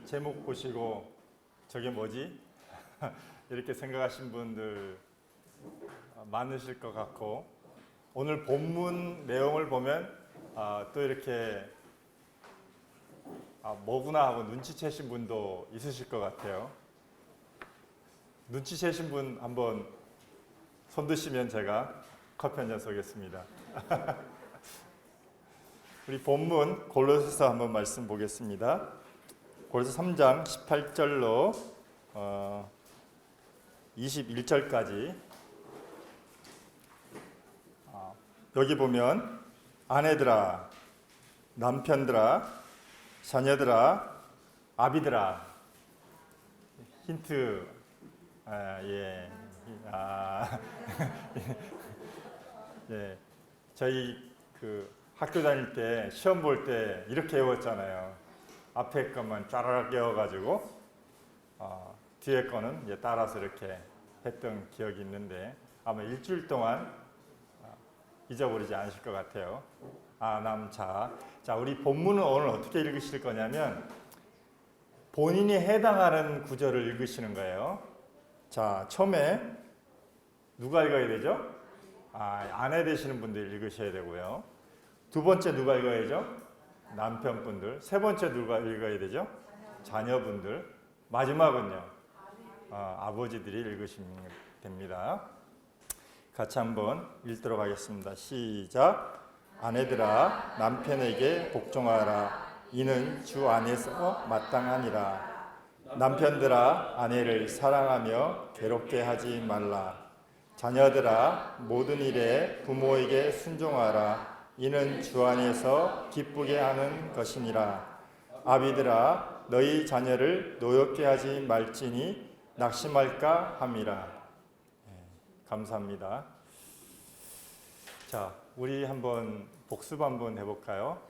제목 보시고 저게 뭐지? 이렇게 생각하신 분들 많으실 것 같고, 오늘 본문 내용을 보면 또 이렇게 뭐구나 하고 눈치채신 분도 있으실 것 같아요. 눈치채신 분 한번 손 드시면 제가 커피 한 잔 쏘겠습니다. 우리 본문 골로새서 한번 말씀 보겠습니다. 골로새 3장 18절로 21절까지 여기 보면 아내들아, 남편들아, 자녀들아, 아비들아, 힌트. 예, 저희 학교 다닐 때 시험 볼 때 이렇게 외웠잖아요. 앞에 것만 짜라락 외워가지고 뒤에 거는 따라서 이렇게 했던 기억이 있는데 아마 일주일 동안 잊어버리지 않으실 것 같아요. 자, 우리 본문은 오늘 어떻게 읽으실 거냐면 본인이 해당하는 구절을 읽으시는 거예요. 자, 처음에 누가 읽어야 되죠? 아내 되시는 분들 읽으셔야 되고요. 두 번째 누가 읽어야죠? 남편분들. 세 번째 누가 읽어야 되죠? 자녀분들. 마지막은요? 아버지들이 읽으시면 됩니다. 같이 한번 읽도록 하겠습니다. 시작. 아내들아, 남편에게 복종하라. 이는 주 안에서 마땅하니라. 남편들아, 아내를 사랑하며 괴롭게 하지 말라. 자녀들아, 모든 일에 부모에게 순종하라. 이는 주 안에서 기쁘게 하는 것이니라. 아비들아, 너희 자녀를 노엽게 하지 말지니 낙심할까 함이라. 감사합니다. 자, 우리 한번 복습 한번 해볼까요?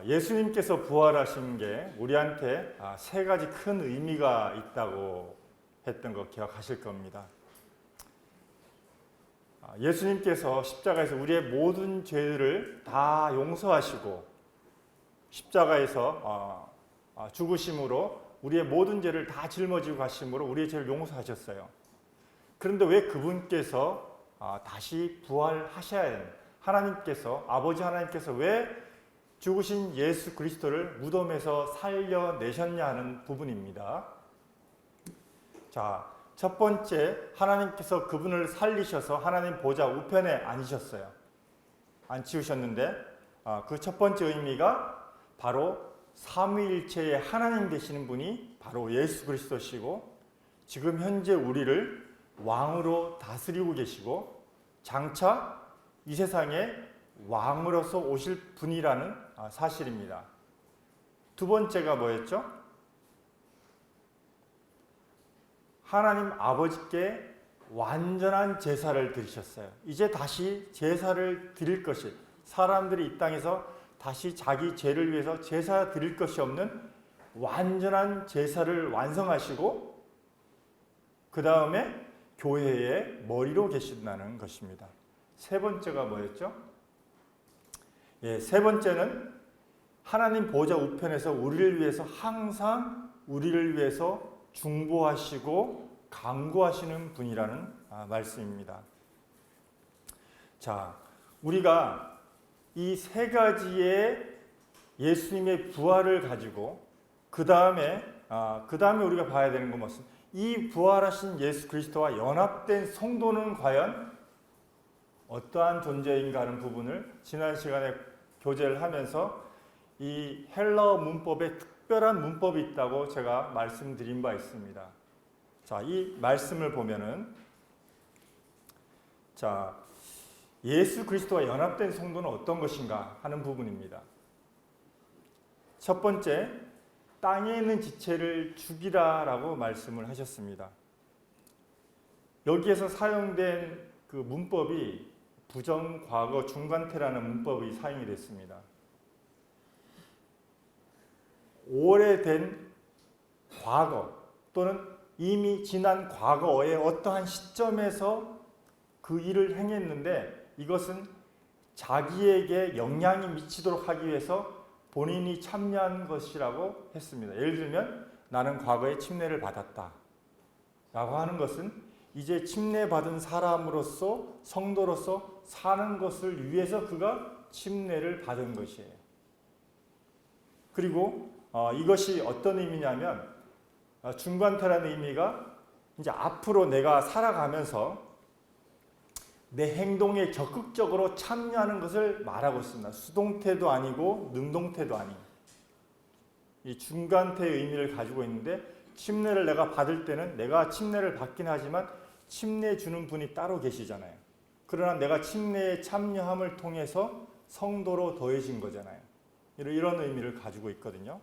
예수님께서 부활하신 게 우리한테 세 가지 큰 의미가 있다고 했던 거 기억하실 겁니다. 예수님께서 십자가에서 우리의 모든 죄를 다 용서하시고 십자가에서 죽으심으로 우리의 모든 죄를 다 짊어지고 가심으로 우리의 죄를 용서하셨어요. 그런데 왜 그분께서 다시 부활하셔야 해요? 하나님께서, 아버지 하나님께서 왜 죽으신 예수 그리스도를 무덤에서 살려내셨냐 하는 부분입니다. 자, 첫 번째, 하나님께서 그분을 살리셔서 하나님 보좌 우편에 앉히셨는데 그 첫 번째 의미가 바로 삼위일체의 하나님 되시는 분이 바로 예수 그리스도시고 지금 현재 우리를 왕으로 다스리고 계시고 장차 이 세상에 왕으로서 오실 분이라는 사실입니다. 두 번째가 뭐였죠? 하나님 아버지께 완전한 제사를 드리셨어요. 이제 다시 제사를 드릴 것이, 사람들이 이 땅에서 다시 자기 죄를 위해서 제사 드릴 것이 없는 완전한 제사를 완성하시고 그 다음에 교회의 머리로 계신다는 것입니다. 세 번째가 뭐였죠? 세 번째는 하나님 보좌 우편에서 우리를 위해서 항상 우리를 위해서 중보하시고 강구하시는 분이라는 말씀입니다. 자, 우리가 이 세 가지의 예수님의 부활을 가지고 그 다음에 우리가 봐야 되는 건 무엇은 이 부활하신 예수 그리스도와 연합된 성도는 과연 어떠한 존재인가 하는 부분을 지난 시간에 교제를 하면서 이 헬라어 문법에 특별한 문법이 있다고 제가 말씀드린 바 있습니다. 자, 이 말씀을 보면은 예수 그리스도와 연합된 성도는 어떤 것인가 하는 부분입니다. 첫 번째, 땅에 있는 지체를 죽이라라고 말씀을 하셨습니다. 여기에서 사용된 그 문법이 부정, 과거, 중간태라는 문법이 사용이 됐습니다. 오래된 과거 또는 이미 지난 과거의 어떠한 시점에서 그 일을 행했는데 이것은 자기에게 영향이 미치도록 하기 위해서 본인이 참여한 것이라고 했습니다. 예를 들면 나는 과거에 침례를 받았다 라고 하는 것은 이제 침례받은 사람으로서 성도로서 사는 것을 위해서 그가 침례를 받은 것이에요. 그리고 이것이 어떤 의미냐면 중간태라는 의미가 이제 앞으로 내가 살아가면서 내 행동에 적극적으로 참여하는 것을 말하고 있습니다. 수동태도 아니고 능동태도 아닌 이 중간태의 의미를 가지고 있는데 침례를 내가 받을 때는 내가 침례를 받긴 하지만 침례 주는 분이 따로 계시잖아요. 그러나 내가 침례에 참여함을 통해서 성도로 더해진 거잖아요. 이런 의미를 가지고 있거든요.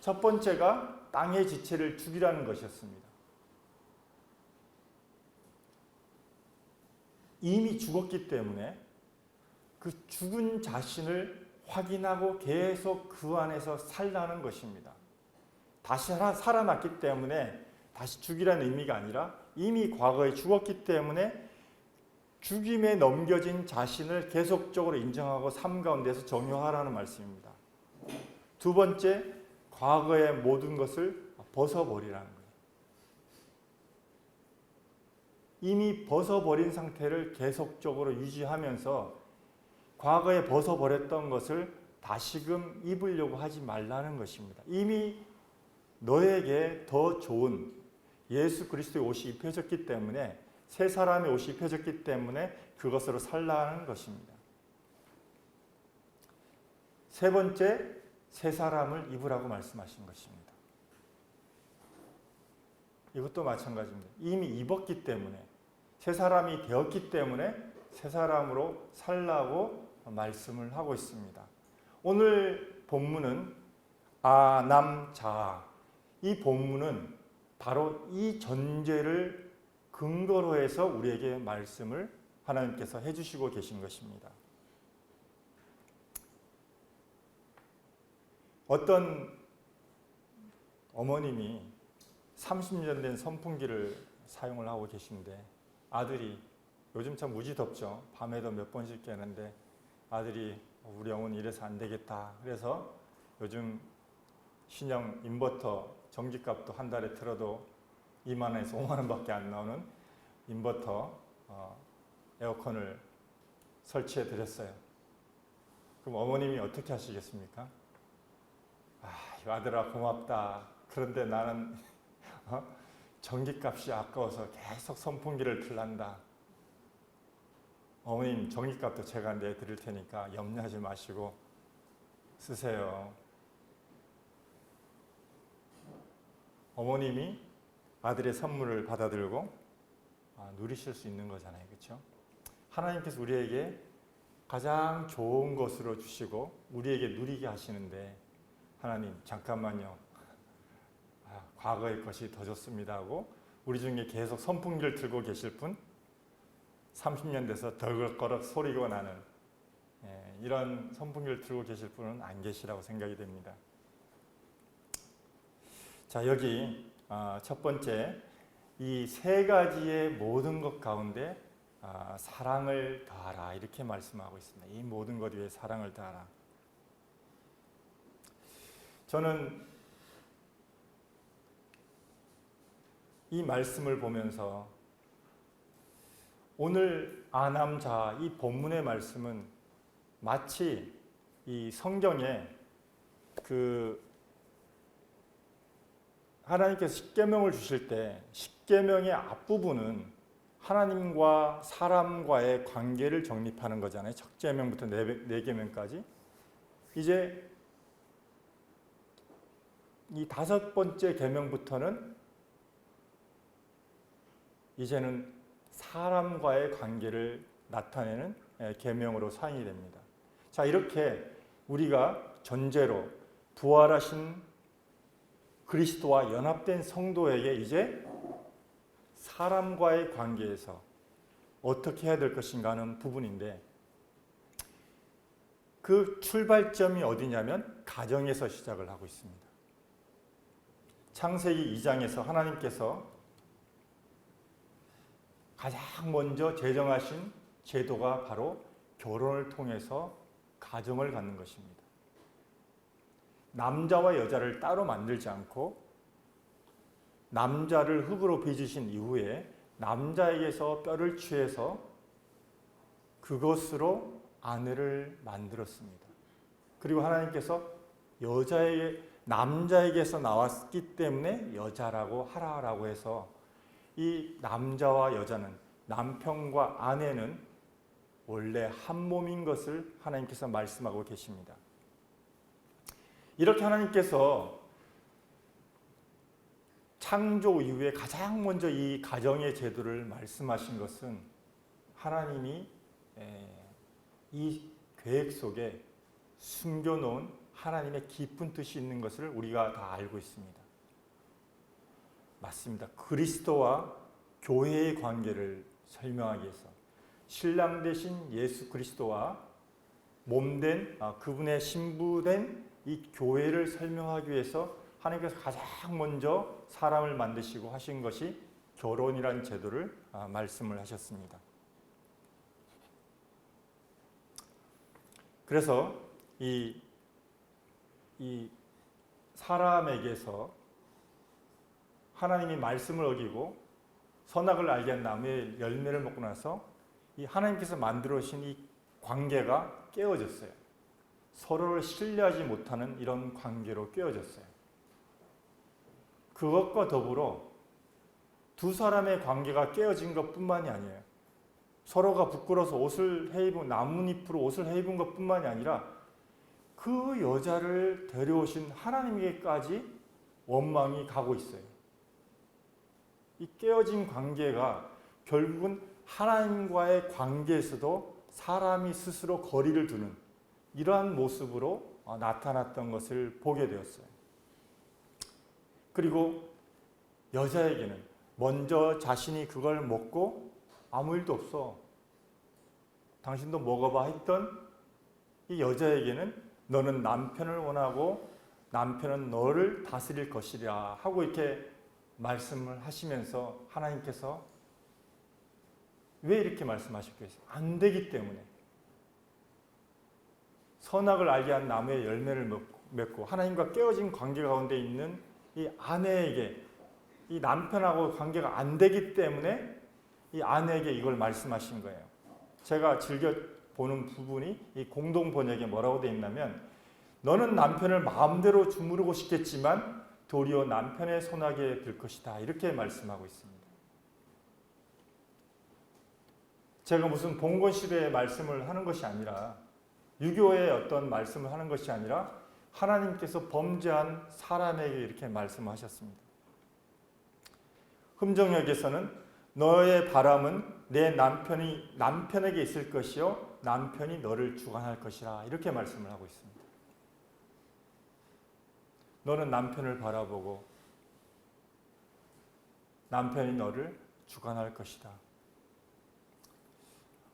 첫 번째가 땅의 지체를 죽이라는 것이었습니다. 이미 죽었기 때문에 그 죽은 자신을 확인하고 계속 그 안에서 살라는 것입니다. 다시 살아났기 때문에 다시 죽이라는 의미가 아니라 이미 과거에 죽었기 때문에 죽임에 넘겨진 자신을 계속적으로 인정하고 삶 가운데서 정효하라는 말씀입니다. 두 번째, 과거의 모든 것을 벗어버리라는 거예요. 이미 벗어버린 상태를 계속적으로 유지하면서 과거에 벗어버렸던 것을 다시금 입으려고 하지 말라는 것입니다. 이미 너에게 더 좋은 예수 그리스도의 옷이 입혀졌기 때문에 새 사람의 옷이 입혀졌기 때문에 그것으로 살라는 것입니다. 세 번째, 새 사람을 입으라고 말씀하신 것입니다. 이것도 마찬가지입니다. 이미 입었기 때문에 새 사람이 되었기 때문에 새 사람으로 살라고 말씀을 하고 있습니다. 오늘 본문은 아남자아, 이 본문은 바로 이 전제를 근거로 해서 우리에게 말씀을 하나님께서 해주시고 계신 것입니다. 어떤 어머님이 30년 된 선풍기를 사용을 하고 계신데 아들이, 요즘 참 무지 덥죠. 밤에도 몇 번씩 깨는데 아들이 우리 어머니 이래서 안 되겠다. 그래서 요즘 신형 인버터 전기값도 한 달에 틀어도 2만 원에서 5만 원밖에 안 나오는 인버터 에어컨을 설치해 드렸어요. 그럼 어머님이 어떻게 하시겠습니까? 아들아 고맙다. 그런데 나는 전기값이 아까워서 계속 선풍기를 틀란다. 어머님 전기값도 제가 내드릴 테니까 염려하지 마시고 쓰세요. 어머님이 아들의 선물을 받아들고 누리실 수 있는 거잖아요. 그렇죠? 하나님께서 우리에게 가장 좋은 것으로 주시고 우리에게 누리게 하시는데 하나님 잠깐만요. 과거의 것이 더 좋습니다 하고 우리 중에 계속 선풍기를 틀고 계실 분, 30년 돼서 덜거럭 소리가 나는 이런 선풍기를 틀고 계실 분은 안 계시라고 생각이 됩니다. 자, 여기 첫 번째 이 세 가지의 모든 것 가운데 사랑을 더하라 이렇게 말씀하고 있습니다. 이 모든 것 위에 사랑을 더하라. 저는 이 말씀을 보면서 오늘 아남자 이 본문의 말씀은 마치 이 성경에 하나님께서 십계명을 주실 때 십계명의 앞부분은 하나님과 사람과의 관계를 정립하는 거잖아요. 첫 계명부터 네 계명까지. 이제 이 다섯 번째 계명부터는 이제는 사람과의 관계를 나타내는 계명으로 사용이 됩니다. 자, 이렇게 우리가 전제로 부활하신 그리스도와 연합된 성도에게 이제 사람과의 관계에서 어떻게 해야 될 것인가 하는 부분인데 그 출발점이 어디냐면 가정에서 시작을 하고 있습니다. 창세기 2장에서 하나님께서 가장 먼저 제정하신 제도가 바로 결혼을 통해서 가정을 갖는 것입니다. 남자와 여자를 따로 만들지 않고 남자를 흙으로 빚으신 이후에 남자에게서 뼈를 취해서 그것으로 아내를 만들었습니다. 그리고 하나님께서 남자에게서 나왔기 때문에 여자라고 하라라고 해서 이 남자와 여자는, 남편과 아내는 원래 한 몸인 것을 하나님께서 말씀하고 계십니다. 이렇게 하나님께서 창조 이후에 가장 먼저 이 가정의 제도를 말씀하신 것은 하나님이 이 계획 속에 숨겨놓은 하나님의 깊은 뜻이 있는 것을 우리가 다 알고 있습니다. 맞습니다. 그리스도와 교회의 관계를 설명하기 위해서 신랑 되신 예수 그리스도와 몸된 그분의 신부된 이 교회를 설명하기 위해서 하나님께서 가장 먼저 사람을 만드시고 하신 것이 결혼이라는 제도를 말씀을 하셨습니다. 그래서 이 사람에게서 하나님이 말씀을 어기고 선악을 알게 한 나무의 열매를 먹고 나서 이 하나님께서 만들어 주신 이 관계가 깨어졌어요. 서로를 신뢰하지 못하는 이런 관계로 깨어졌어요. 그것과 더불어 두 사람의 관계가 깨어진 것뿐만이 아니에요. 서로가 부끄러워서 나뭇잎으로 옷을 해입은 것뿐만이 아니라 그 여자를 데려오신 하나님에게까지 원망이 가고 있어요. 이 깨어진 관계가 결국은 하나님과의 관계에서도 사람이 스스로 거리를 두는 이러한 모습으로 나타났던 것을 보게 되었어요. 그리고 여자에게는 먼저 자신이 그걸 먹고 아무 일도 없어, 당신도 먹어봐 했던 이 여자에게는 너는 남편을 원하고 남편은 너를 다스릴 것이라 하고 이렇게 말씀을 하시면서 하나님께서 왜 이렇게 말씀하셨겠어요? 안 되기 때문에. 선악을 알게 한 나무의 열매를 맺고 하나님과 깨어진 관계 가운데 있는 이 아내에게, 이 남편하고 관계가 안 되기 때문에 이 아내에게 이걸 말씀하신 거예요. 제가 즐겨 보는 부분이 이 공동 번역에 뭐라고 되어 있냐면, 너는 남편을 마음대로 주무르고 싶겠지만 도리어 남편의 손아귀에 들 것이다, 이렇게 말씀하고 있습니다. 제가 무슨 봉건 시대의 말씀을 하는 것이 아니라, 유교의 어떤 말씀을 하는 것이 아니라 하나님께서 범죄한 사람에게 이렇게 말씀하셨습니다. 흠정역에서는 너의 바람은 내 남편에게 있을 것이요 남편이 너를 주관할 것이라, 이렇게 말씀을 하고 있습니다. 너는 남편을 바라보고 남편이 너를 주관할 것이다.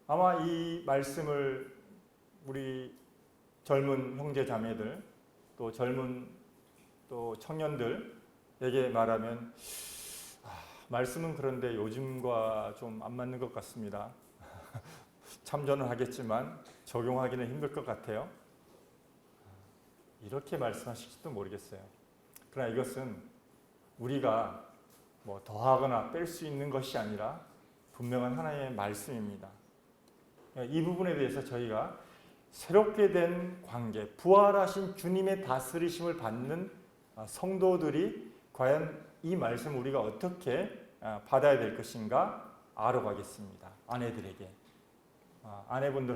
아마 이 말씀을 우리 젊은 형제 자매들, 또 젊은 또 청년들에게 말하면 말씀은 그런데 요즘과 좀 안 맞는 것 같습니다. 참조는 하겠지만 적용하기는 힘들 것 같아요. 이렇게 말씀하실지도 모르겠어요. 그러나 이것은 우리가 뭐 더하거나 뺄 수 있는 것이 아니라 분명한 하나님의 말씀입니다. 이 부분에 대해서 저희가 새롭게 된 관계, 부활하신 주님의 다스리심을 받는 성도들이 과연 이 말씀을 우리가 어떻게 받아야 될 것인가 알아가겠습니다. 아내들에게. 아내분들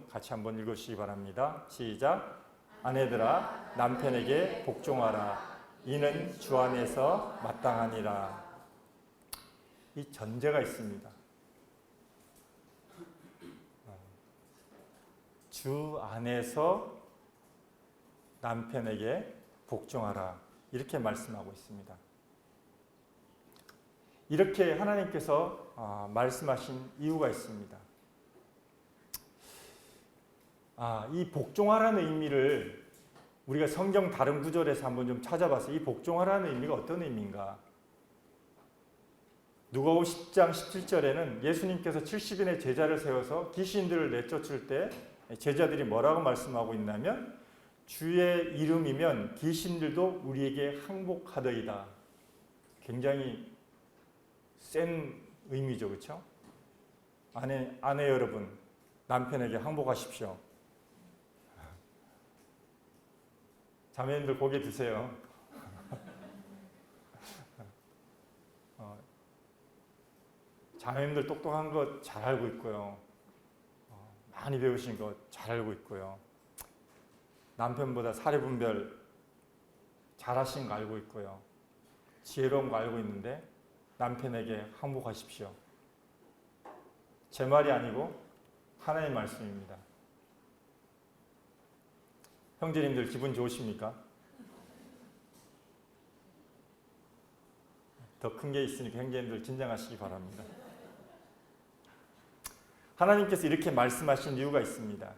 같이 한번 읽으시기 바랍니다. 시작. 아내들아 남편에게 복종하라. 이는 주 안에서 마땅하니라. 이 전제가 있습니다. 주 안에서 남편에게 복종하라, 이렇게 말씀하고 있습니다. 이렇게 하나님께서 말씀하신 이유가 있습니다. 이 복종하라는 의미를 우리가 성경 다른 구절에서 한번 좀 찾아봤어요. 이 복종하라는 의미가 어떤 의미인가? 누가복음 10장 17절에는 예수님께서 70인의 제자를 세워서 귀신들을 내쫓을 때 제자들이 뭐라고 말씀하고 있냐면, 주의 이름이면 귀신들도 우리에게 항복하더이다. 굉장히 센 의미죠, 그렇죠? 아내 여러분, 남편에게 항복하십시오. 자매님들 고개 드세요. 자매님들 똑똑한 거 잘 알고 있고요. 많이 배우신 거 잘 알고 있고요. 남편보다 사리분별 잘하신 거 알고 있고요. 지혜로운 거 알고 있는데 남편에게 항복하십시오. 제 말이 아니고 하나님의 말씀입니다. 형제님들 기분 좋으십니까? 더 큰 게 있으니까 형제님들 긴장하시기 바랍니다. 하나님께서 이렇게 말씀하신 이유가 있습니다.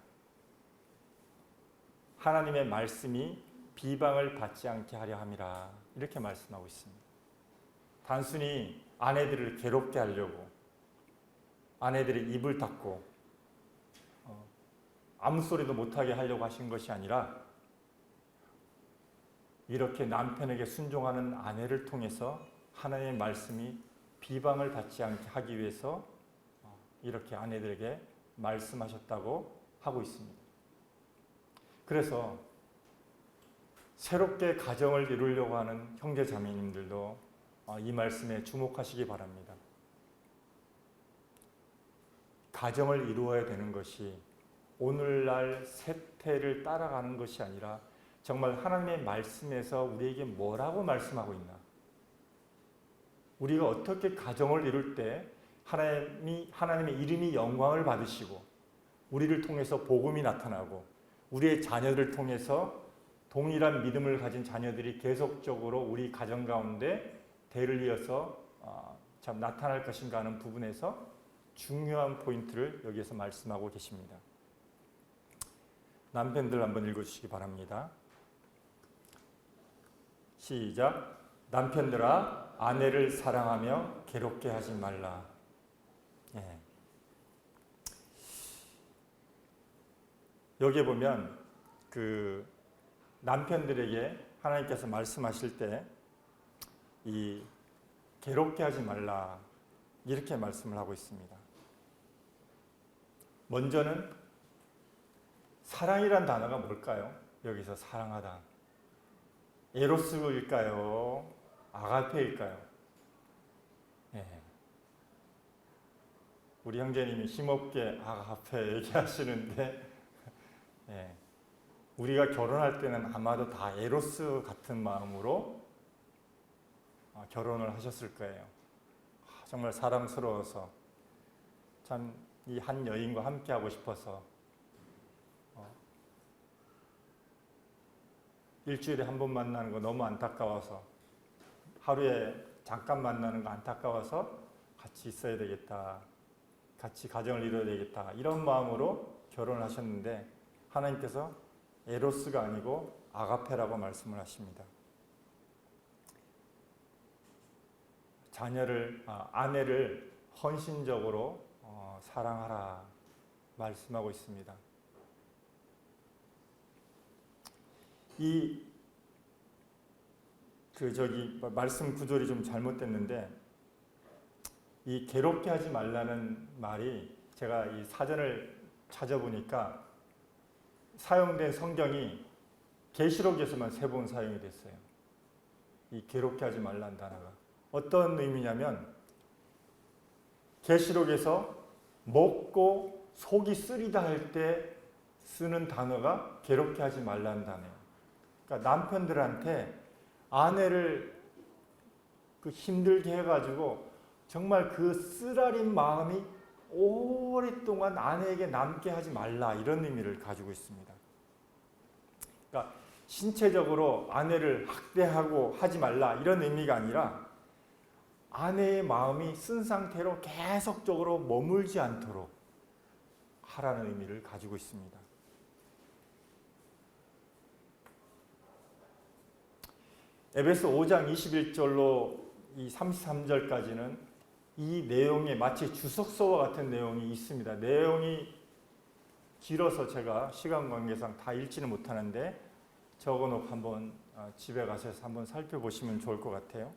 하나님의 말씀이 비방을 받지 않게 하려 함이라, 이렇게 말씀하고 있습니다. 단순히 아내들을 괴롭게 하려고, 아내들의 입을 닫고 아무 소리도 못하게 하려고 하신 것이 아니라, 이렇게 남편에게 순종하는 아내를 통해서 하나님의 말씀이 비방을 받지 않게 하기 위해서 이렇게 아내들에게 말씀하셨다고 하고 있습니다. 그래서 새롭게 가정을 이루려고 하는 형제 자매님들도 이 말씀에 주목하시기 바랍니다. 가정을 이루어야 되는 것이 오늘날 세태를 따라가는 것이 아니라 정말 하나님의 말씀에서 우리에게 뭐라고 말씀하고 있나, 우리가 어떻게 가정을 이룰 때 하나님의 이름이 영광을 받으시고 우리를 통해서 복음이 나타나고 우리의 자녀들을 통해서 동일한 믿음을 가진 자녀들이 계속적으로 우리 가정 가운데 대를 이어서 참 나타날 것인가 하는 부분에서 중요한 포인트를 여기에서 말씀하고 계십니다. 남편들 한번 읽어주시기 바랍니다. 시작. 남편들아, 아내를 사랑하며 괴롭게 하지 말라. 예. 여기에 보면 그 남편들에게 하나님께서 말씀하실 때 이 괴롭게 하지 말라, 이렇게 말씀을 하고 있습니다. 먼저는 사랑이란 단어가 뭘까요? 여기서 사랑하다. 에로스일까요? 아가페일까요? 예. 우리 형제님이 힘없게 아가페 얘기하시는데, 예. 우리가 결혼할 때는 아마도 다 에로스 같은 마음으로 결혼을 하셨을 거예요. 정말 사랑스러워서 참 이 한 여인과 함께 하고 싶어서 일주일에 한 번 만나는 거 너무 안타까워서, 하루에 잠깐 만나는 거 안타까워서 같이 있어야 되겠다, 같이 가정을 이루어야 되겠다, 이런 마음으로 결혼을 하셨는데 하나님께서 에로스가 아니고 아가페라고 말씀을 하십니다. 아내를 헌신적으로 사랑하라 말씀하고 있습니다. 말씀 구절이 좀 잘못됐는데, 이 괴롭게 하지 말라는 말이 제가 이 사전을 찾아보니까 사용된 성경이 계시록에서만 3번 사용이 됐어요. 이 괴롭게 하지 말라는 단어가 어떤 의미냐면, 계시록에서 먹고 속이 쓰리다 할 때 쓰는 단어가 괴롭게 하지 말라는 단어예요. 그러니까 남편들한테 아내를 힘들게 해가지고 정말 그 쓰라린 마음이 오랫동안 아내에게 남게 하지 말라, 이런 의미를 가지고 있습니다. 그러니까 신체적으로 아내를 학대하고 하지 말라, 이런 의미가 아니라 아내의 마음이 쓴 상태로 계속적으로 머물지 않도록 하라는 의미를 가지고 있습니다. 에베소 5장 21절로 이 33절까지는 이 내용에 마치 주석서와 같은 내용이 있습니다. 내용이 길어서 제가 시간 관계상 다 읽지는 못하는데 적어놓고 한번 집에 가셔서 한번 살펴보시면 좋을 것 같아요.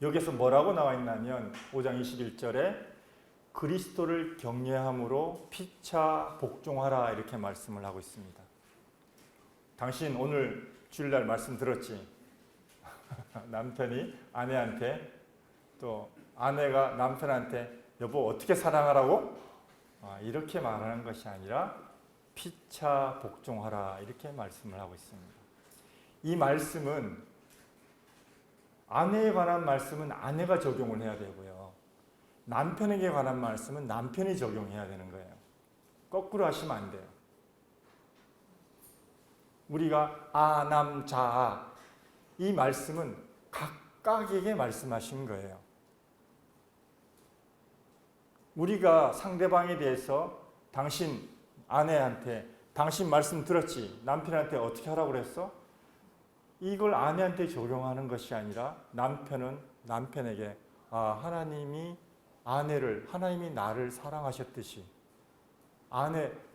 여기서 뭐라고 나와 있냐면 5장 21절에 그리스도를 경외함으로 피차 복종하라 이렇게 말씀을 하고 있습니다. 당신 오늘 주일날 말씀 들었지? 남편이 아내한테 또 아내가 남편한테 여보 어떻게 사랑하라고? 이렇게 말하는 것이 아니라 피차 복종하라 이렇게 말씀을 하고 있습니다. 이 말씀은 아내에 관한 말씀은 아내가 적용을 해야 되고요. 남편에게 관한 말씀은 남편이 적용해야 되는 거예요. 거꾸로 하시면 안 돼요. 우리가 아남자 이 말씀은 각각에게 말씀하신 거예요. 우리가 상대방에 대해서 당신 아내한테 당신 말씀 들었지? 남편한테 어떻게 하라고 그랬어? 이걸 아내한테 적용하는 것이 아니라 남편은 남편에게 하나님이 나를 사랑하셨듯이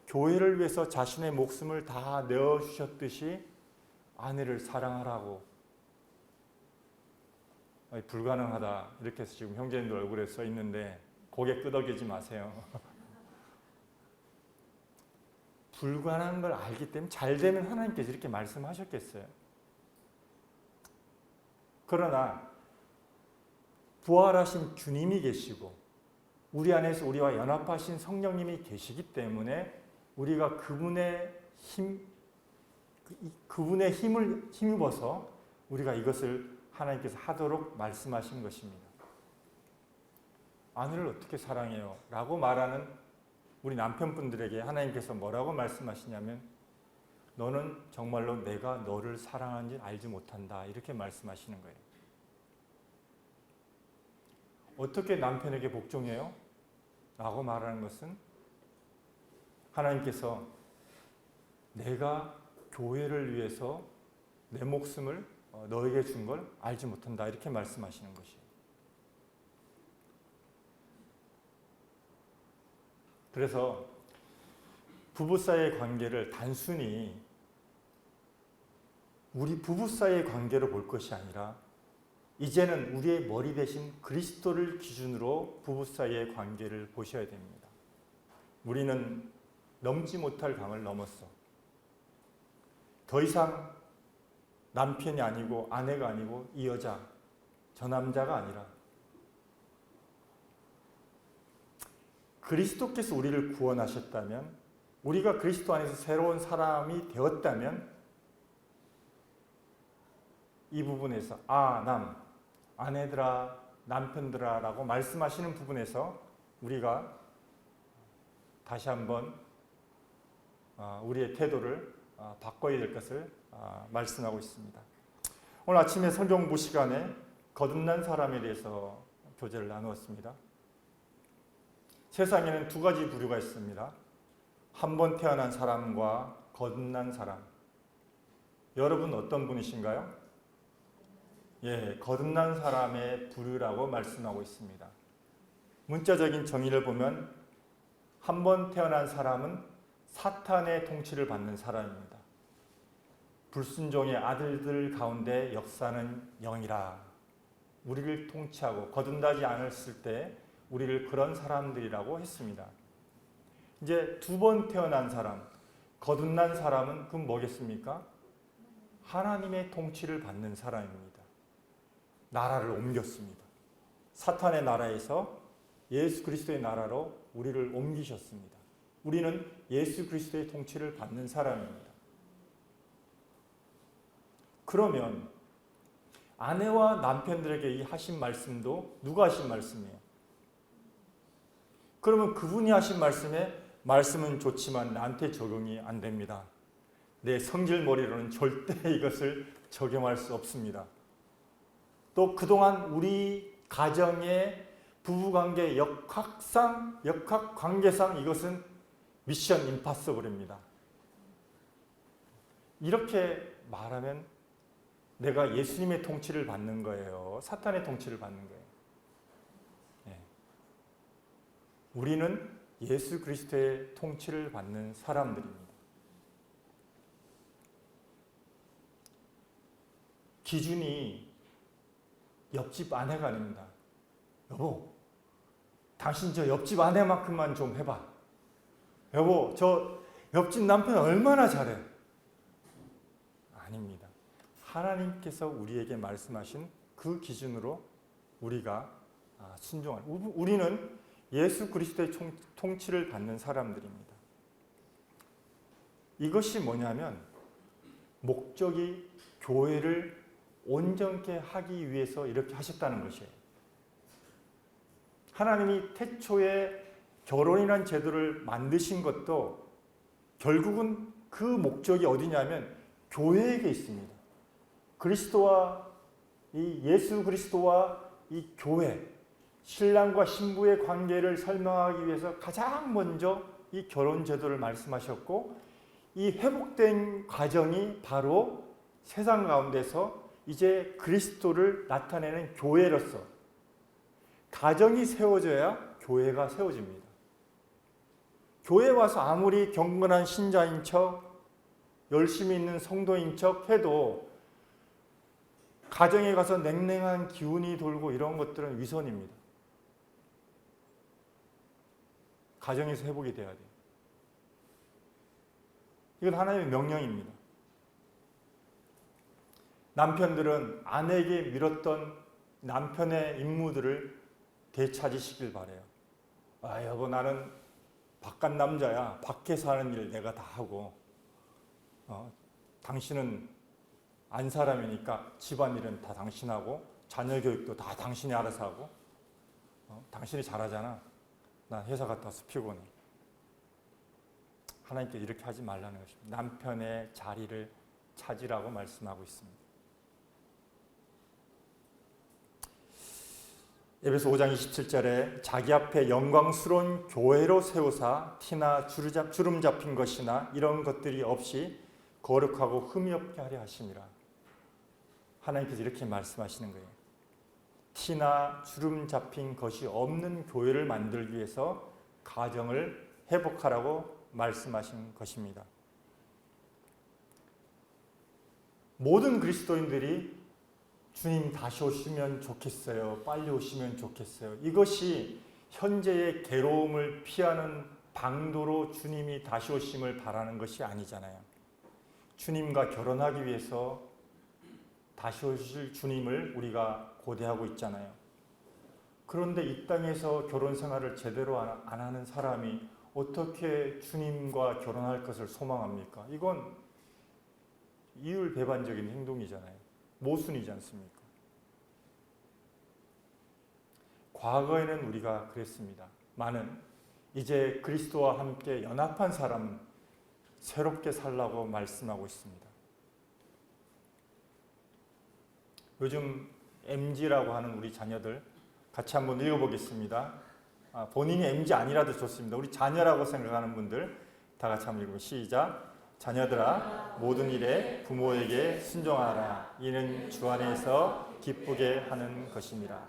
교회를 위해서 자신의 목숨을 다 내어주셨듯이 아내를 사랑하라고. 불가능하다 이렇게 해서 지금 형제님들 얼굴에 써 있는데 고개 끄덕이지 마세요. 불가능한 걸 알기 때문에 잘 되면 하나님께서 이렇게 말씀하셨겠어요. 그러나 부활하신 주님이 계시고 우리 안에서 우리와 연합하신 성령님이 계시기 때문에 우리가 그분의 힘을 힘입어서 우리가 이것을 하나님께서 하도록 말씀하신 것입니다. 아내를 어떻게 사랑해요? 라고 말하는 우리 남편분들에게 하나님께서 뭐라고 말씀하시냐면 너는 정말로 내가 너를 사랑하는지 알지 못한다 이렇게 말씀하시는 거예요. 어떻게 남편에게 복종해요? 라고 말하는 것은 하나님께서 내가 교회를 위해서 내 목숨을 너에게 준 걸 알지 못한다 이렇게 말씀하시는 것이에요. 그래서 부부 사이의 관계를 단순히 우리 부부 사이의 관계로 볼 것이 아니라 이제는 우리의 머리 대신 그리스도를 기준으로 부부 사이의 관계를 보셔야 됩니다. 우리는 넘지 못할 강을 넘었어. 더 이상 남편이 아니고 아내가 아니고 이 여자, 저 남자가 아니라 그리스도께서 우리를 구원하셨다면 우리가 그리스도 안에서 새로운 사람이 되었다면 이 부분에서 아내들아 남편들아 라고 말씀하시는 부분에서 우리가 다시 한번 우리의 태도를 바꿔야 될 것을 말씀하고 있습니다. 오늘 아침에 성경부 시간에 거듭난 사람에 대해서 교제를 나누었습니다. 세상에는 두 가지 부류가 있습니다. 한 번 태어난 사람과 거듭난 사람. 여러분 어떤 분이신가요? 거듭난 사람의 부류라고 말씀하고 있습니다. 문자적인 정의를 보면 한 번 태어난 사람은 사탄의 통치를 받는 사람입니다. 불순종의 아들들 가운데 역사는 영이라. 우리를 통치하고 거듭나지 않았을 때 우리를 그런 사람들이라고 했습니다. 이제 두 번 태어난 사람, 거듭난 사람은 그럼 뭐겠습니까? 하나님의 통치를 받는 사람입니다. 나라를 옮겼습니다. 사탄의 나라에서 예수 그리스도의 나라로 우리를 옮기셨습니다. 우리는 예수 그리스도의 통치를 받는 사람입니다. 그러면 아내와 남편들에게 이 하신 말씀도 누가 하신 말씀이에요? 그러면 그분이 하신 말씀은 좋지만 나한테 적용이 안 됩니다. 내 성질머리로는 절대 이것을 적용할 수 없습니다. 또 그동안 우리 가정의 부부관계 역학관계상 이것은 미션 임파서블입니다. 이렇게 말하면 내가 예수님의 통치를 받는 거예요? 사탄의 통치를 받는 거예요? 우리는 예수 그리스도의 통치를 받는 사람들입니다. 기준이 옆집 아내가 아닙니다. 여보, 당신 저 옆집 아내만큼만 좀 해봐. 여보, 저 옆집 남편 얼마나 잘해. 아닙니다. 하나님께서 우리에게 말씀하신 그 기준으로 우리가 순종하는, 우리는 예수 그리스도의 통치를 받는 사람들입니다. 이것이 뭐냐면 목적이 교회를 온전케 하기 위해서 이렇게 하셨다는 것이에요. 하나님이 태초에 결혼이라는 제도를 만드신 것도 결국은 그 목적이 어디냐면 교회에게 있습니다. 그리스도와 이 예수 그리스도와 이 교회, 신랑과 신부의 관계를 설명하기 위해서 가장 먼저 이 결혼 제도를 말씀하셨고, 이 회복된 과정이 바로 세상 가운데서 이제 그리스도를 나타내는 교회로서 가정이 세워져야 교회가 세워집니다. 교회 와서 아무리 경건한 신자인 척, 열심히 있는 성도인 척 해도 가정에 가서 냉랭한 기운이 돌고 이런 것들은 위선입니다. 가정에서 회복이 돼야 돼요. 이건 하나님의 명령입니다. 남편들은 아내에게 밀었던 남편의 임무들을 되찾으시길 바래요. 여보, 나는 바깥 남자야. 밖에서 하는 일 내가 다 하고, 당신은 안 사람이니까 집안일은 다 당신하고, 자녀 교육도 다 당신이 알아서 하고, 당신이 잘하잖아. 나 회사 갔다 와서 피곤해. 하나님께서 이렇게 하지 말라는 것입니다. 남편의 자리를 찾으라고 말씀하고 있습니다. 에베소 5장 27절에 자기 앞에 영광스러운 교회로 세우사 티나 주름 잡힌 것이나 이런 것들이 없이 거룩하고 흠이 없게 하려 하심이라. 하나님께서 이렇게 말씀하시는 거예요. 티나 주름 잡힌 것이 없는 교회를 만들기 위해서 가정을 회복하라고 말씀하신 것입니다. 모든 그리스도인들이 주님 다시 오시면 좋겠어요. 빨리 오시면 좋겠어요. 이것이 현재의 괴로움을 피하는 방도로 주님이 다시 오심을 바라는 것이 아니잖아요. 주님과 결혼하기 위해서 다시 오실 주님을 우리가 고대하고 있잖아요. 그런데 이 땅에서 결혼 생활을 제대로 안 하는 사람이 어떻게 주님과 결혼할 것을 소망합니까? 이건 이율배반적인 행동이잖아요. 모순이지 않습니까? 과거에는 우리가 그랬습니다. 많은 이제 그리스도와 함께 연합한 사람은 새롭게 살라고 말씀하고 있습니다. 요즘 MZ라고 하는 우리 자녀들 같이 한번 읽어보겠습니다. 본인이 MZ 아니라도 좋습니다. 우리 자녀라고 생각하는 분들 다 같이 한번 읽어보겠습니다. 시작. 자녀들아, 모든 일에 부모에게 순종하라. 이는 주 안에서 기쁘게 하는 것입니다.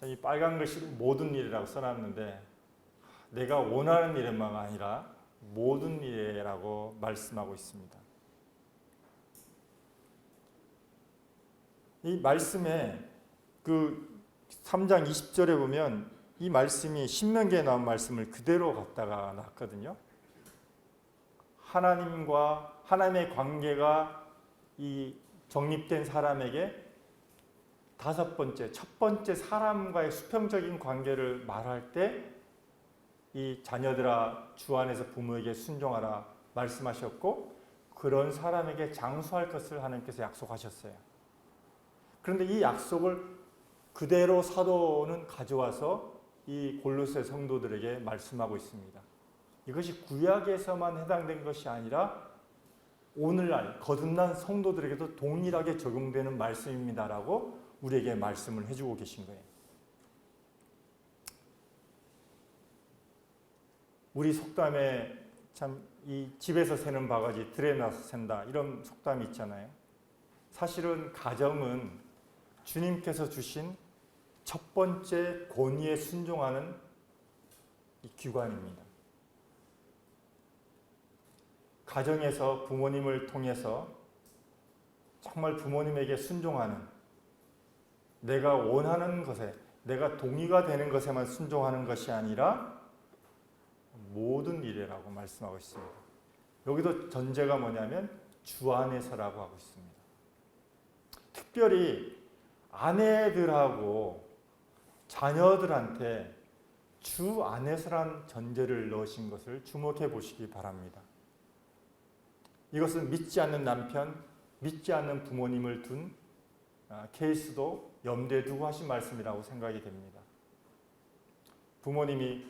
이 빨간 글씨로 모든 일이라고 써놨는데 내가 원하는 일만 아니라 모든 일이라고 말씀하고 있습니다. 이 말씀에 그 3장 20절에 보면 이 말씀이 신명기에 나온 말씀을 그대로 갖다가 놨거든요. 하나님과 하나님의 관계가 이 정립된 사람에게 첫 번째 사람과의 수평적인 관계를 말할 때 이 자녀들아 주 안에서 부모에게 순종하라 말씀하셨고, 그런 사람에게 장수할 것을 하나님께서 약속하셨어요. 그런데 이 약속을 그대로 사도는 가져와서 이 골로새 성도들에게 말씀하고 있습니다. 이것이 구약에서만 해당된 것이 아니라 오늘날 거듭난 성도들에게도 동일하게 적용되는 말씀입니다라고 우리에게 말씀을 해주고 계신 거예요. 우리 속담에 참 이 집에서 새는 바가지 들에 나서 샌다 이런 속담이 있잖아요. 사실은 가정은 주님께서 주신 첫 번째 권위에 순종하는 이 기관입니다. 가정에서 부모님을 통해서 정말 부모님에게 순종하는, 내가 원하는 것에, 내가 동의가 되는 것에만 순종하는 것이 아니라 모든 일이라고 말씀하고 있습니다. 여기도 전제가 뭐냐면 주 안에서라고 하고 있습니다. 특별히 아내들하고 자녀들한테 주 안에서란 전제를 넣으신 것을 주목해 보시기 바랍니다. 이것은 믿지 않는 남편, 믿지 않는 부모님을 둔 케이스도 염두에 두고 하신 말씀이라고 생각이 됩니다. 부모님이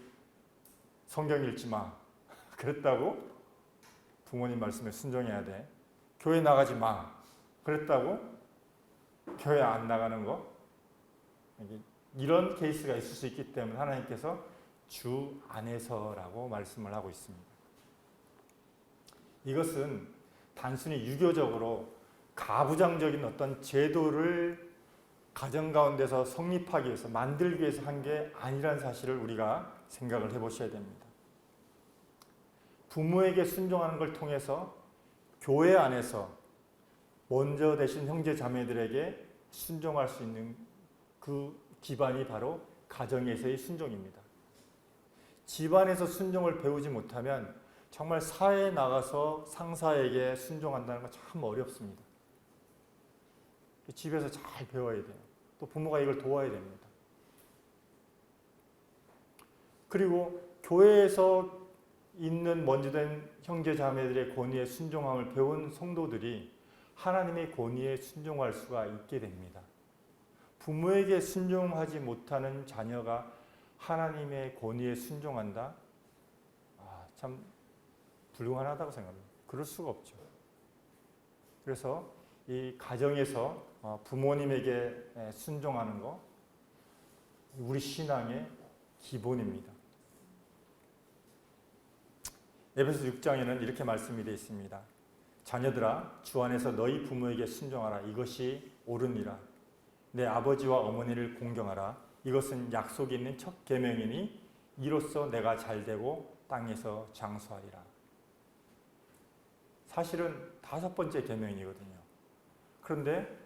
성경 읽지 마 그랬다고 부모님 말씀에 순종해야 돼. 교회 나가지 마 그랬다고 교회 안 나가는 거, 이런 케이스가 있을 수 있기 때문에 하나님께서 주 안에서라고 말씀을 하고 있습니다. 이것은 단순히 유교적으로 가부장적인 어떤 제도를 가정 가운데서 성립하기 위해서, 만들기 위해서 한 게 아니라는 사실을 우리가 생각을 해보셔야 됩니다. 부모에게 순종하는 걸 통해서 교회 안에서 먼저 되신 형제 자매들에게 순종할 수 있는 그 기반이 바로 가정에서의 순종입니다. 집안에서 순종을 배우지 못하면 정말 사회에 나가서 상사에게 순종한다는 건 참 어렵습니다. 집에서 잘 배워야 돼요. 또 부모가 이걸 도와야 됩니다. 그리고 교회에서 있는 먼저 된 형제 자매들의 권위에 순종함을 배운 성도들이 하나님의 권위에 순종할 수가 있게 됩니다. 부모에게 순종하지 못하는 자녀가 하나님의 권위에 순종한다? 참 불가능하다고 생각합니다. 그럴 수가 없죠. 그래서 이 가정에서 부모님에게 순종하는 거, 우리 신앙의 기본입니다. 에베소 6장에는 이렇게 말씀이 되어 있습니다. 자녀들아, 주 안에서 너희 부모에게 순종하라. 이것이 옳으니라. 내 아버지와 어머니를 공경하라. 이것은 약속이 있는 첫 계명이니 이로써 내가 잘되고 땅에서 장수하리라. 사실은 5번째 계명이거든요. 그런데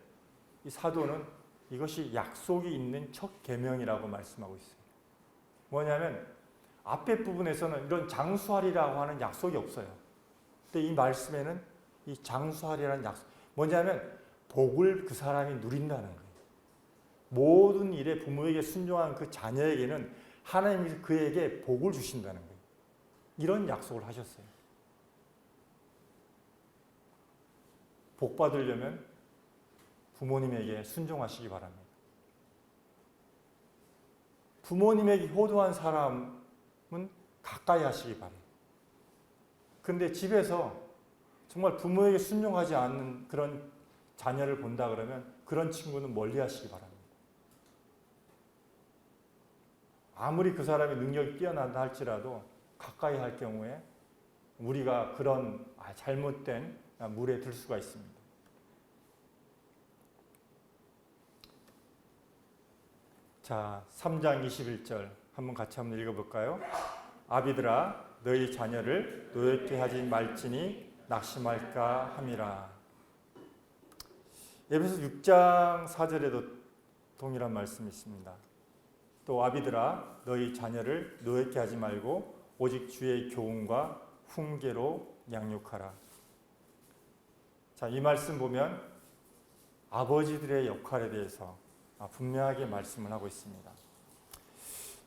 이 사도는 이것이 약속이 있는 첫 계명이라고 말씀하고 있어요. 뭐냐면 앞에 부분에서는 이런 장수하리라고 하는 약속이 없어요. 근데 이 말씀에는 이 장수하리라는 약속, 뭐냐면 복을 그 사람이 누린다는 거예요. 모든 일에 부모에게 순종한 그 자녀에게는 하나님이 그에게 복을 주신다는 거예요. 이런 약속을 하셨어요. 복 받으려면 부모님에게 순종하시기 바랍니다. 부모님에게 효도한 사람은 가까이 하시기 바랍니다. 그런데 집에서 정말 부모에게 순종하지 않는 그런 자녀를 본다 그러면 그런 친구는 멀리 하시기 바랍니다. 아무리 그 사람의 능력이 뛰어난다 할지라도 가까이 할 경우에 우리가 그런 잘못된 물에 들 수가 있습니다. 자, 3장 21절 한번 같이 한번 읽어볼까요? 아비들아, 너희 자녀를 노엽게 하지 말지니 낙심할까 함이라. 에베소 6장 4절에도 동일한 말씀이 있습니다. 또 아비들아, 너희 자녀를 노엽게 하지 말고 오직 주의 교훈과 훈계로 양육하라. 자, 이 말씀 보면 아버지들의 역할에 대해서 분명하게 말씀을 하고 있습니다.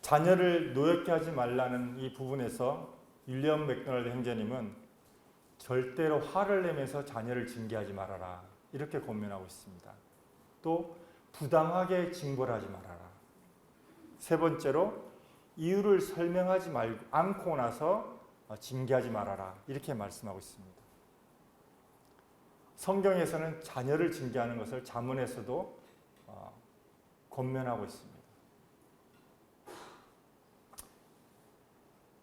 자녀를 노엽게 하지 말라는 이 부분에서 윌리엄 맥도날드 형제님은 절대로 화를 내면서 자녀를 징계하지 말아라, 이렇게 권면하고 있습니다. 또 부당하게 징벌하지 말아라. 세 번째로 이유를 설명하지 않고 나서 징계하지 말아라, 이렇게 말씀하고 있습니다. 성경에서는 자녀를 징계하는 것을 잠언에서도 권면하고 있습니다.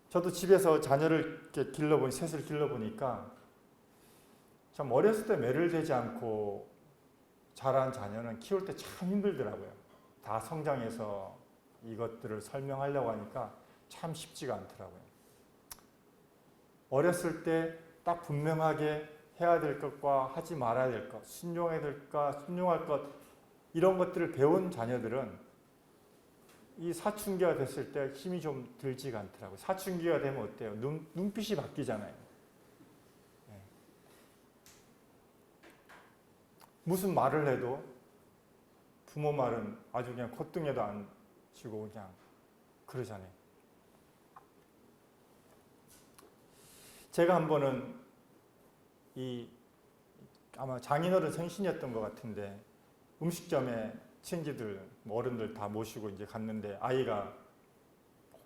저도 집에서 자녀를 이렇게 셋을 길러보니까 참 어렸을 때 매를 대지 않고 자란 자녀는 키울 때 참 힘들더라고요. 다 성장해서 이것들을 설명하려고 하니까 참 쉽지가 않더라고요. 어렸을 때 딱 분명하게 해야 될 것과 하지 말아야 될 것, 순종해야 될까, 순종할 것, 이런 것들을 배운 자녀들은 이 사춘기가 됐을 때 힘이 좀 들지가 않더라고요. 사춘기가 되면 어때요? 눈빛이 바뀌잖아요. 네. 무슨 말을 해도 부모 말은 아주 그냥 콧등에도 안 치고 그냥 그러잖아요. 제가 한 번은 아마 장인어른 생신이었던 것 같은데 음식점에 친지들, 어른들 다 모시고 이제 갔는데 아이가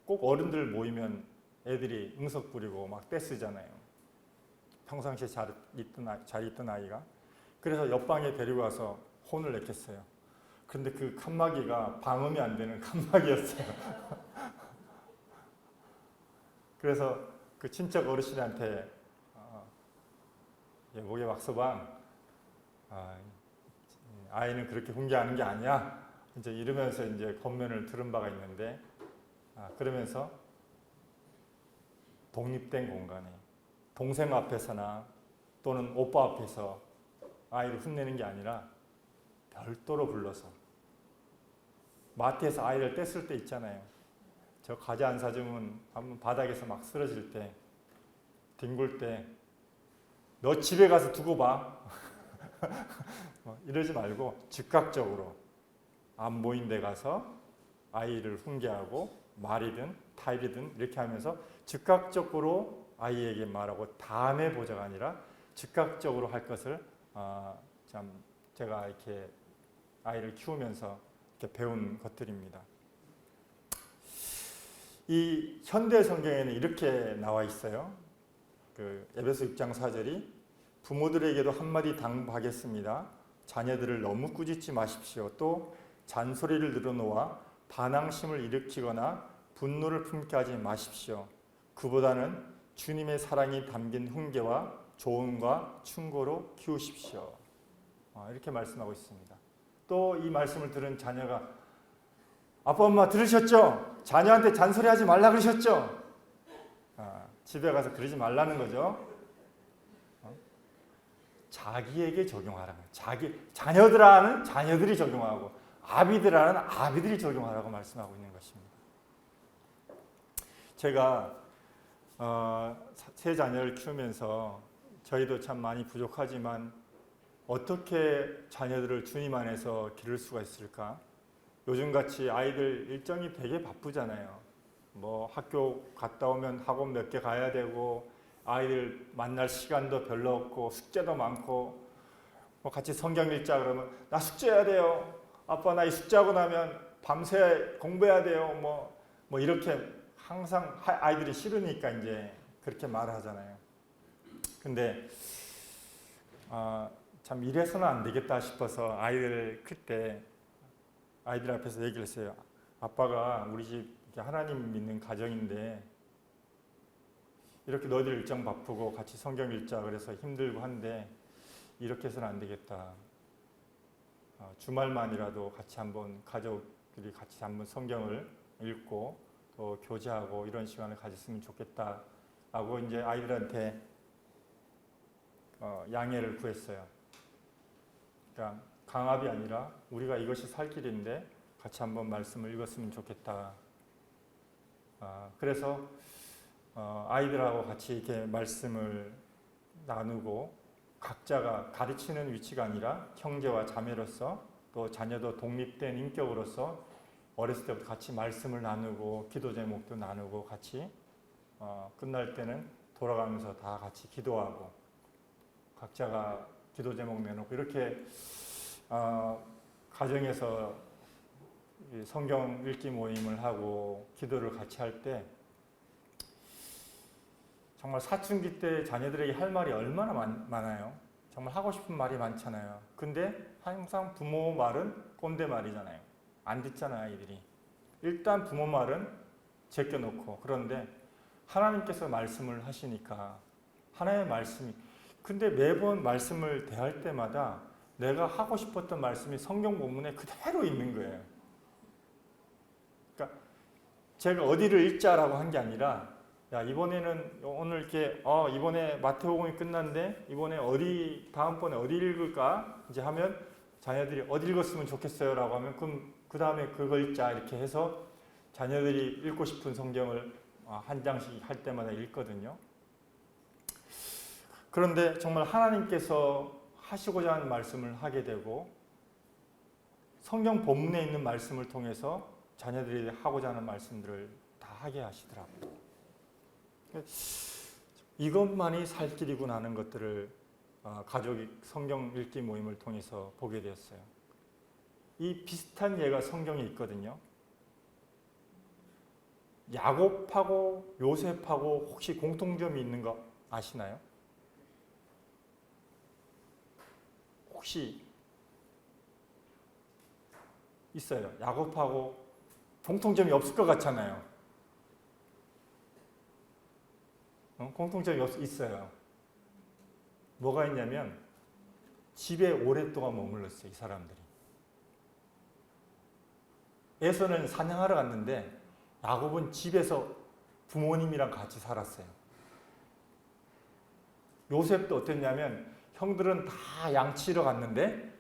꼭 어른들 모이면 애들이 응석 부리고 막 떼쓰잖아요. 평상시에 잘 있던 아이가. 그래서 옆방에 데리고 와서 혼을 냈겠어요. 그런데 그 칸막이가 방음이 안 되는 칸막이였어요. 그래서 그 친척 어르신한테 목에 막서방, 아이는 그렇게 훈계하는 게 아니야. 이제 이러면서 이제 권면을 들은 바가 있는데, 그러면서 독립된 공간에 동생 앞에서나 또는 오빠 앞에서 아이를 혼내는 게 아니라 별도로 불러서 마트에서 아이를 뗐을 때 있잖아요. 저 과자 안 사주면 한번 바닥에서 막 쓰러질 때, 뒹굴 때, 너 집에 가서 두고 봐. 이러지 말고 즉각적으로 안 보인 데 가서 아이를 훈계하고 말이든 타일이든 이렇게 하면서 즉각적으로 아이에게 말하고 다음에 보자가 아니라 즉각적으로 할 것을 참 제가 이렇게 아이를 키우면서 이렇게 배운 것들입니다. 이 현대 성경에는 이렇게 나와 있어요. 그 에베소 6장 4절이 부모들에게도 한마디 당부하겠습니다. 자녀들을 너무 꾸짖지 마십시오. 또 잔소리를 늘어놓아 반항심을 일으키거나 분노를 품게 하지 마십시오. 그보다는 주님의 사랑이 담긴 훈계와 조언과 충고로 키우십시오. 이렇게 말씀하고 있습니다. 또 이 말씀을 들은 자녀가 아빠 엄마 들으셨죠? 자녀한테 잔소리하지 말라 그러셨죠? 집에 가서 그러지 말라는 거죠. 자기에게 적용하라는 거예요. 자녀들아는 자녀들이 적용하고 아비들아는 아비들이 적용하라고 말씀하고 있는 것입니다. 제가 세 자녀를 키우면서 저희도 참 많이 부족하지만 어떻게 자녀들을 주님 안에서 기를 수가 있을까? 요즘같이 아이들 일정이 되게 바쁘잖아요. 뭐 학교 갔다 오면 학원 몇 개 가야 되고 아이들 만날 시간도 별로 없고 숙제도 많고 뭐 같이 성경 읽자 그러면 나 숙제해야 돼요. 아빠 나 이 숙제하고 나면 밤새 공부해야 돼요. 뭐 이렇게 항상 아이들이 싫으니까 이제 그렇게 말하잖아요. 근데 참 이래서는 안 되겠다 싶어서 아이들 클 때 아이들 앞에서 얘기를 했어요. 아빠가 우리 집 하나님 믿는 가정인데 이렇게 너희들 일정 바쁘고 같이 성경 읽자 그래서 힘들고 한데 이렇게 해서는 안 되겠다. 주말만이라도 같이 한번 가족들이 같이 한번 성경을 읽고 또 교제하고 이런 시간을 가졌으면 좋겠다라고 이제 아이들한테 양해를 구했어요. 그러니까 강압이 아니라 우리가 이것이 살 길인데 같이 한번 말씀을 읽었으면 좋겠다. 그래서 아이들하고 같이 이렇게 말씀을 나누고 각자가 가르치는 위치가 아니라 형제와 자매로서 또 자녀도 독립된 인격으로서 어렸을 때부터 같이 말씀을 나누고 기도 제목도 나누고 같이 끝날 때는 돌아가면서 다 같이 기도하고 각자가 기도 제목 내놓고 이렇게 가정에서 성경 읽기 모임을 하고 기도를 같이 할 때 정말 사춘기 때 자녀들에게 할 말이 얼마나 많아요. 정말 하고 싶은 말이 많잖아요. 근데 항상 부모 말은 꼰대 말이잖아요. 안 듣잖아요, 아이들이. 일단 부모 말은 제껴놓고 그런데 하나님께서 말씀을 하시니까 하나님의 말씀이 근데 매번 말씀을 대할 때마다 내가 하고 싶었던 말씀이 성경 본문에 그대로 있는 거예요. 그러니까 제가 어디를 읽자라고 한 게 아니라 야, 이번에는 오늘 이렇게 이번에 마태복음이 끝났는데 이번에 다음번에 어디 읽을까? 이제 하면 자녀들이 어디 읽었으면 좋겠어요라고 하면 그럼 그 다음에 그거 읽자 이렇게 해서 자녀들이 읽고 싶은 성경을 한 장씩 할 때마다 읽거든요. 그런데 정말 하나님께서 하시고자 하는 말씀을 하게 되고 성경 본문에 있는 말씀을 통해서 자녀들이 하고자 하는 말씀들을 다 하게 하시더라고요. 이것만이 살 길이구나 하는 것들을 가족이 성경 읽기 모임을 통해서 보게 되었어요. 이 비슷한 예가 성경에 있거든요. 야곱하고 요셉하고 혹시 공통점이 있는 거 아시나요? 혹시 있어요. 야곱하고 공통점이 없을 것 같잖아요. 공통점이 있어요. 뭐가 있냐면 집에 오랫동안 머물렀어요. 이 사람들이. 에서는 사냥하러 갔는데 야곱은 집에서 부모님이랑 같이 살았어요. 요셉도 어땠냐면 형들은 다 양치러 갔는데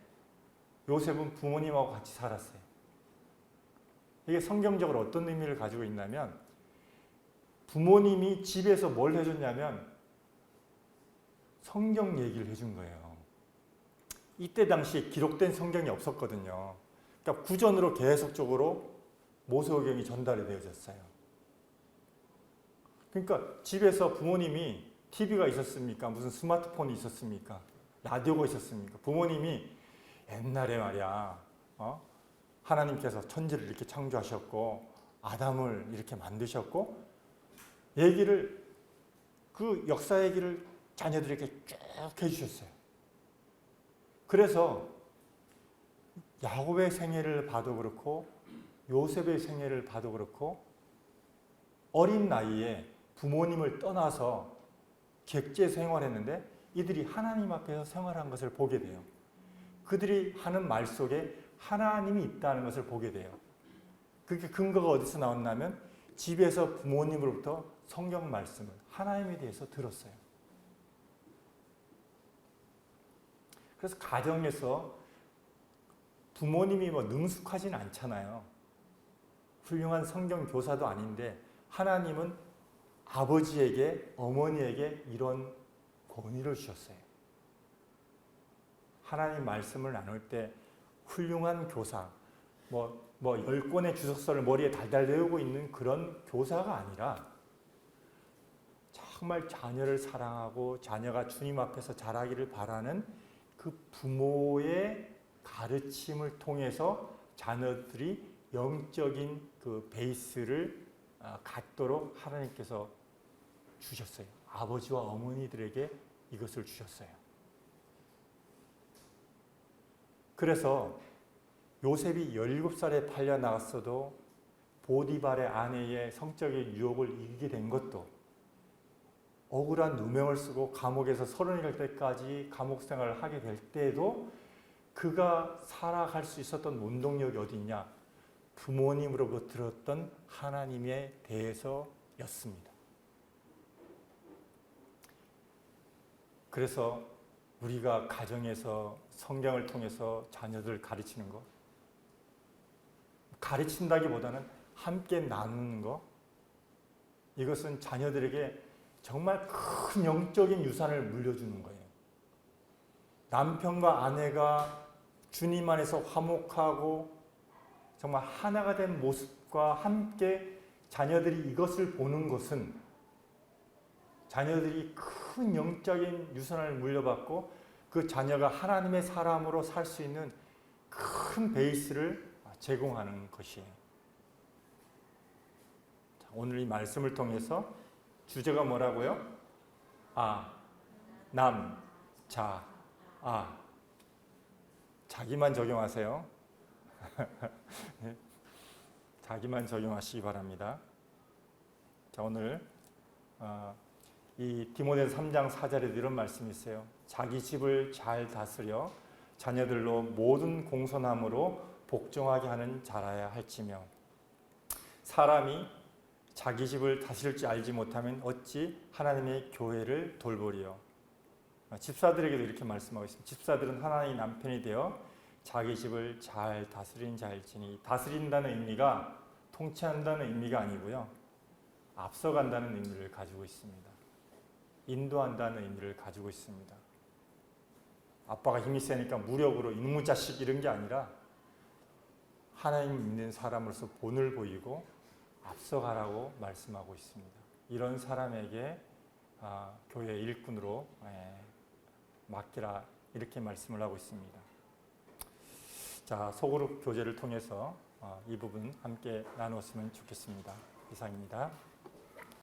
요셉은 부모님하고 같이 살았어요. 이게 성경적으로 어떤 의미를 가지고 있냐면 부모님이 집에서 뭘 해줬냐면 성경 얘기를 해준 거예요. 이때 당시에 기록된 성경이 없었거든요. 그러니까 구전으로 계속적으로 모세오경이 전달이 되어졌어요. 그러니까 집에서 부모님이 TV가 있었습니까? 무슨 스마트폰이 있었습니까? 라디오가 있었습니까? 부모님이 옛날에 말이야, 하나님께서 천지를 이렇게 창조하셨고 아담을 이렇게 만드셨고 그 역사 얘기를 자녀들에게 쭉 해주셨어요. 그래서 야곱의 생애를 봐도 그렇고 요셉의 생애를 봐도 그렇고 어린 나이에 부모님을 떠나서 객지 생활했는데 이들이 하나님 앞에서 생활한 것을 보게 돼요. 그들이 하는 말 속에 하나님이 있다는 것을 보게 돼요. 그게 근거가 어디서 나왔냐면 집에서 부모님으로부터 성경 말씀을 하나님에 대해서 들었어요. 그래서 가정에서 부모님이 능숙하진 않잖아요. 훌륭한 성경 교사도 아닌데 하나님은 아버지에게 어머니에게 이런 권위를 주셨어요. 하나님 말씀을 나눌 때 훌륭한 교사, 10권의 주석서를 머리에 달달 외우고 있는 그런 교사가 아니라 정말 자녀를 사랑하고 자녀가 주님 앞에서 자라기를 바라는 그 부모의 가르침을 통해서 자녀들이 영적인 그 베이스를 갖도록 하나님께서 주셨어요. 아버지와 어머니들에게 이것을 주셨어요. 그래서 요셉이 17살에 팔려 나갔어도 보디발의 아내의 성적인 유혹을 이기게 된 것도 억울한 누명을 쓰고 감옥에서 30일 때까지 감옥 생활을 하게 될 때에도 그가 살아갈 수 있었던 원동력이 어디 있냐? 부모님으로부터 들었던 하나님에 대해서였습니다. 그래서 우리가 가정에서 성경을 통해서 자녀들을 가르치는 것, 가르친다기보다는 함께 나누는 것, 이것은 자녀들에게 정말 큰 영적인 유산을 물려주는 거예요. 남편과 아내가 주님 안에서 화목하고 정말 하나가 된 모습과 함께 자녀들이 이것을 보는 것은 자녀들이 큰 영적인 유산을 물려받고 그 자녀가 하나님의 사람으로 살 수 있는 큰 베이스를 제공하는 것이에요. 자, 오늘 이 말씀을 통해서 주제가 뭐라고요? 남, 자, 자기만 적용하세요. 자기만 적용하시기 바랍니다. 자, 오늘 이 디모데서 3장 4절에 이런 말씀이 있어요. 자기 집을 잘 다스려 자녀들로 모든 공손함으로 복종하게 하는 자라야 할지며 사람이 자기 집을 다스릴 줄 알지 못하면 어찌 하나님의 교회를 돌보리요. 집사들에게도 이렇게 말씀하고 있습니다. 집사들은 하나님의 남편이 되어 자기 집을 잘 다스린 자일지니, 다스린다는 의미가 통치한다는 의미가 아니고요, 앞서간다는 의미를 가지고 있습니다. 인도한다는 의미를 가지고 있습니다. 아빠가 힘이 세니까 무력으로 이놈의 자식 이런 게 아니라 하나님 믿는 사람으로서 본을 보이고 앞서가라고 말씀하고 있습니다. 이런 사람에게 교회 일꾼으로 맡기라, 이렇게 말씀을 하고 있습니다. 자, 소그룹 교제를 통해서 이 부분 함께 나누었으면 좋겠습니다. 이상입니다.